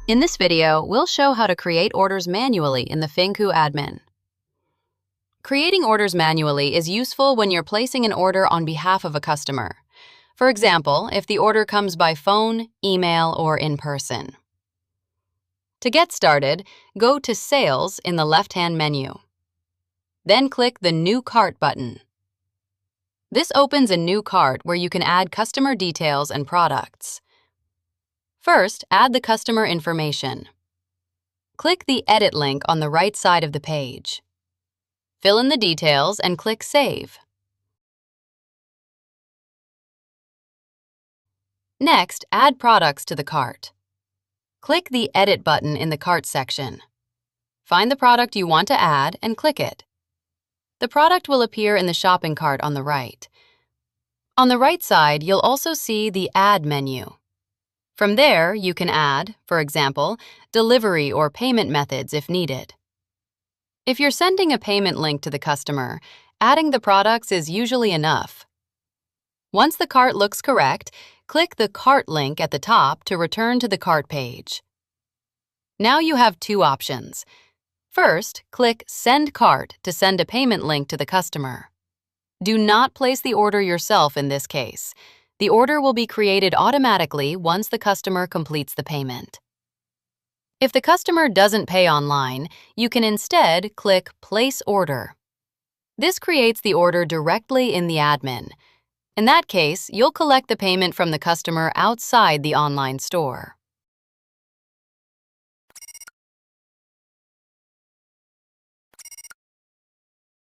In this video, we'll show how to create orders manually in the Finqu admin. Creating orders manually is useful when you're placing an order on behalf of a customer. For example, if the order comes by phone, email, or in person. To get started, go to Sales in the left-hand menu. Then click the New Cart button. This opens a new cart where you can add customer details and products. First, add the customer information. Click the Edit link on the right side of the page. Fill in the details and click Save. Next, add products to the cart. Click the Edit button in the cart section. Find the product you want to add and click it. The product will appear in the shopping cart on the right. On the right side, you'll also see the Add menu. From there, you can add, for example, delivery or payment methods if needed. If you're sending a payment link to the customer, adding the products is usually enough. Once the cart looks correct, click the Cart link at the top to return to the cart page. Now you have two options. First, click Send Cart to send a payment link to the customer. Do not place the order yourself in this case. The order will be created automatically once the customer completes the payment. If the customer doesn't pay online, you can instead click Place Order. This creates the order directly in the admin. In that case, you'll collect the payment from the customer outside the online store.